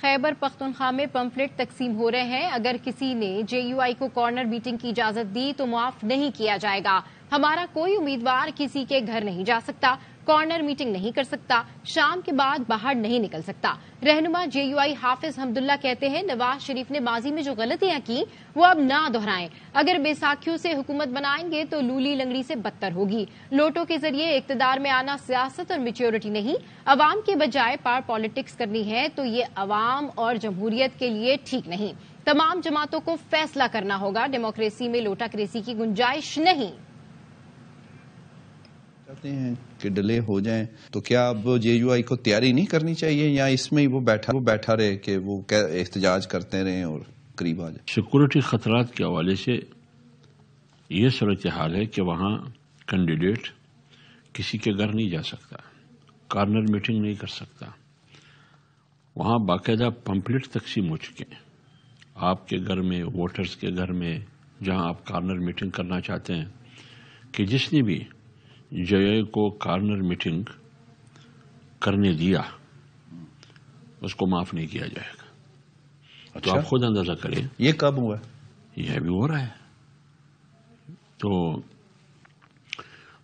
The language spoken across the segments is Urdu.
خیبر پختونخوا میں پمفلٹ تقسیم ہو رہے ہیں. اگر کسی نے JUI کو کارنر میٹنگ کی اجازت دی تو معاف نہیں کیا جائے گا. ہمارا کوئی امیدوار کسی کے گھر نہیں جا سکتا, کارنر میٹنگ نہیں کر سکتا, شام کے بعد باہر نہیں نکل سکتا. رہنما JUI حافظ حمداللہ کہتے ہیں نواز شریف نے ماضی میں جو غلطیاں کی وہ اب نہ دہرائیں. اگر بیساکھیوں سے حکومت بنائیں گے تو لولی لنگڑی سے بدتر ہوگی. لوٹوں کے ذریعے اقتدار میں آنا سیاست اور میچورٹی نہیں, عوام کے بجائے پار پالیٹکس کرنی ہے تو یہ عوام اور جمہوریت کے لیے ٹھیک نہیں. تمام جماعتوں کو فیصلہ کرنا ہوگا. ڈیموکریسی میں لوٹا کریسی کی گنجائش نہیں. چاہتے ہیں کہ ڈیلے ہو جائیں تو کیا اب JUI کو تیاری نہیں کرنی چاہیے یا اس میں ہی وہ بیٹھا رہے کہ وہ احتجاج کرتے رہیں اور قریب آ جائیں؟ سیکورٹی خطرات کے حوالے سے یہ صورتحال ہے کہ وہاں کینڈیڈیٹ کسی کے گھر نہیں جا سکتا, کارنر میٹنگ نہیں کر سکتا. وہاں باقاعدہ پمفلٹ تقسیم ہو چکے ہیں آپ کے گھر میں, ووٹرز کے گھر میں, جہاں آپ کارنر میٹنگ کرنا چاہتے ہیں کہ جس نے بھی JUI کو کارنر میٹنگ کرنے دیا اس کو معاف نہیں کیا جائے گا. تو آپ خود اندازہ کریں یہ کب ہوا ہے؟ یہ بھی ہو رہا ہے. تو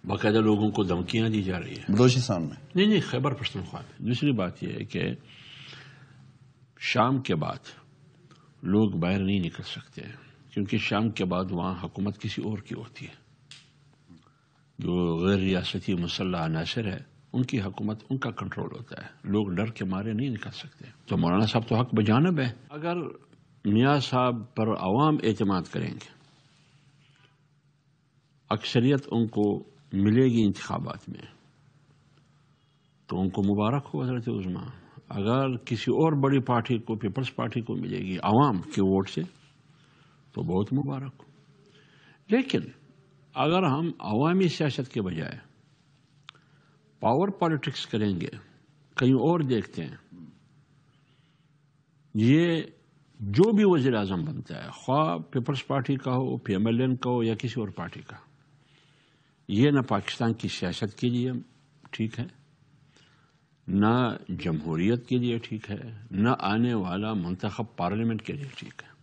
باقاعدہ لوگوں کو دھمکیاں دی جا رہی ہیں بلوچستان میں, نہیں خیبر پختونخوا میں. دوسری بات یہ ہے کہ شام کے بعد لوگ باہر نہیں نکل سکتے کیونکہ شام کے بعد وہاں حکومت کسی اور کی ہوتی ہے. جو غیر ریاستی مسلح عناصر ہے ان کی حکومت, ان کا کنٹرول ہوتا ہے. لوگ ڈر کے مارے نہیں نکل سکتے. تو مولانا صاحب تو حق بجانب ہے. اگر میاں صاحب پر عوام اعتماد کریں گے, اکثریت ان کو ملے گی انتخابات میں, تو ان کو مبارک ہو حضرت عظما. اگر کسی اور بڑی پارٹی کو, پیپلز پارٹی کو ملے گی عوام کے ووٹ سے, تو بہت مبارک ہو. لیکن اگر ہم عوامی سیاست کے بجائے پاور پالیٹکس کریں گے, کہیں اور دیکھتے ہیں, یہ جو بھی وزیر اعظم بنتا ہے, خواہ پیپلز پارٹی کا ہو, PMLN کا ہو یا کسی اور پارٹی کا, یہ نہ پاکستان کی سیاست کے لیے ٹھیک ہے, نہ جمہوریت کے لیے ٹھیک ہے, نہ آنے والا منتخب پارلیمنٹ کے لیے ٹھیک ہے.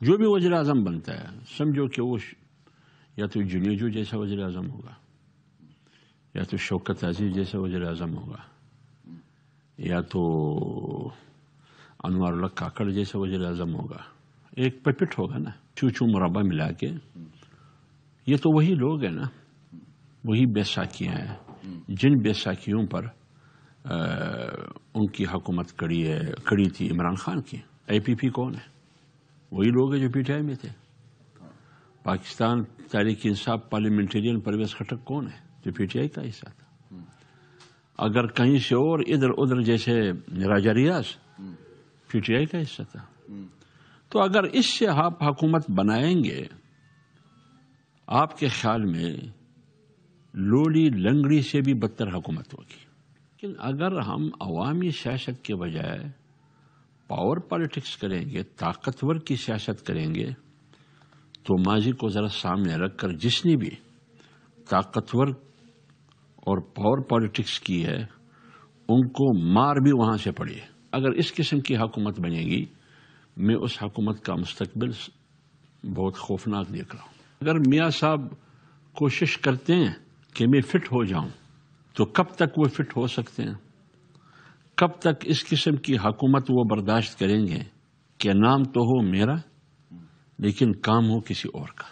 جو بھی وزیر اعظم بنتا ہے سمجھو کہ وہ یا تو جنیجو جیسا وزیر اعظم ہوگا, یا تو شوکت عزیز جیسا وزیر اعظم ہوگا, یا تو انوار اللہ کاکڑ جیسا وزیر اعظم ہوگا. ایک پپٹ ہوگا نا, چو مربع ملا کے. یہ تو وہی لوگ ہیں نا, وہی بیساکھیاں ہیں جن بیساکھیوں پر ان کی حکومت کڑی تھی عمران خان کی. IPP کون ہے؟ وہی لوگ ہیں جو PTI میں تھے. پاکستان تحریک انصاف پارلیمنٹرین پرویز خٹک کون ہے؟ جو PTI کا حصہ تھا. اگر کہیں سے اور ادھر ادھر جیسے راجہ ریاض PTI کا حصہ تھا. تو اگر اس سے آپ حکومت بنائیں گے, آپ کے خیال میں لولی لنگڑی سے بھی بدتر حکومت ہوگی. لیکن اگر ہم عوامی سیاست کے بجائے پاور پالیٹکس کریں گے, طاقتور کی سیاست کریں گے, تو ماضی کو ذرا سامنے رکھ کر جس نے بھی طاقتور اور پاور پالیٹکس کی ہے ان کو مار بھی وہاں سے پڑی ہے. اگر اس قسم کی حکومت بنے گی, میں اس حکومت کا مستقبل بہت خوفناک دیکھ رہا ہوں. اگر میاں صاحب کوشش کرتے ہیں کہ میں فٹ ہو جاؤں, تو کب تک وہ فٹ ہو سکتے ہیں؟ کب تک اس قسم کی حکومت وہ برداشت کریں گے کہ نام تو ہو میرا لیکن کام ہو کسی اور کا,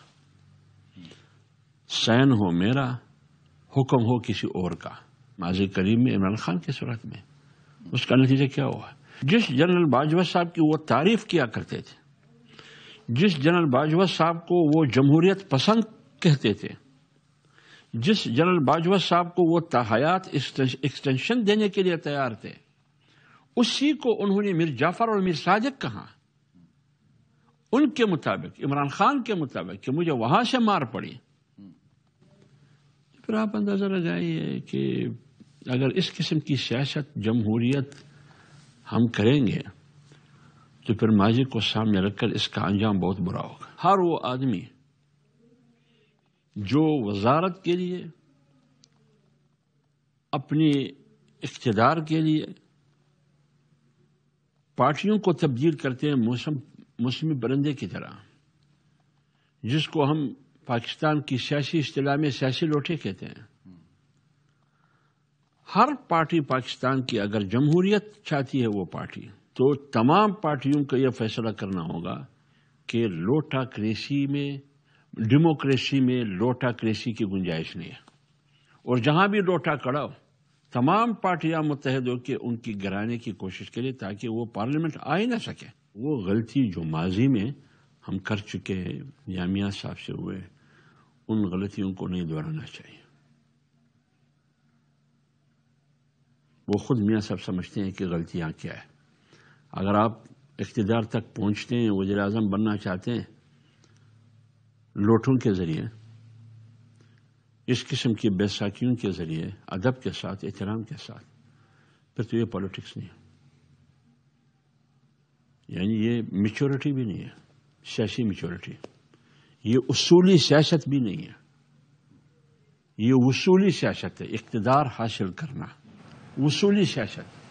سین ہو میرا, حکم ہو کسی اور کا. ماضی قریب میں عمران خان کی صورت میں اس کا نتیجہ کیا ہوا؟ جس جنرل باجوہ صاحب کی وہ تعریف کیا کرتے تھے, جس جنرل باجوہ صاحب کو وہ جمہوریت پسند کہتے تھے, جس جنرل باجوہ صاحب کو وہ تاحیات ایکسٹینشن دینے کے لیے تیار تھے, اسی کو انہوں نے میر جعفر اور میر صادق کہا. ان کے مطابق, عمران خان کے مطابق, کہ مجھے وہاں سے مار پڑی. پھر آپ اندازہ لگائیے کہ اگر اس قسم کی سیاست جمہوریت ہم کریں گے تو پھر ماضی کو سامنے رکھ کر اس کا انجام بہت برا ہوگا. ہر وہ آدمی جو وزارت کے لیے, اپنی اقتدار کے لیے پارٹیوں کو تبدیل کرتے ہیں موسمی پرندے کی طرح، جس کو ہم پاکستان کی سیاسی اصطلاح میں سیاسی لوٹے کہتے ہیں۔ ہر پارٹی پاکستان کی اگر جمہوریت چاہتی ہے وہ پارٹی، تو تمام پارٹیوں کو یہ فیصلہ کرنا ہوگا کہ لوٹا کریسی میں، ڈیموکریسی میں لوٹا کریسی کی گنجائش نہیں ہے، اور جہاں بھی لوٹا کڑا ہو تمام پارٹیاں متحد ہو کے ان کی گرانے کی کوشش کریں تاکہ وہ پارلیمنٹ آ ہی نہ سکے۔ وہ غلطی جو ماضی میں ہم کر چکے ہیں یا میاں صاحب سے ہوئے، ان غلطیوں کو نہیں دہرانا چاہیے۔ وہ خود میاں صاحب سمجھتے ہیں کہ غلطیاں کیا ہے۔ اگر آپ اقتدار تک پہنچتے ہیں، وزیر اعظم بننا چاہتے ہیں لوٹوں کے ذریعے، اس قسم کی بیساکھیوں کے ذریعے، ادب کے ساتھ، احترام کے ساتھ، پھر تو یہ پالیٹکس نہیں ہے، یعنی یہ میچورٹی بھی نہیں ہے، سیاسی میچورٹی، یہ اصولی سیاست بھی نہیں ہے، یہ وصولی سیاست ہے۔ اقتدار حاصل کرنا وصولی سیاست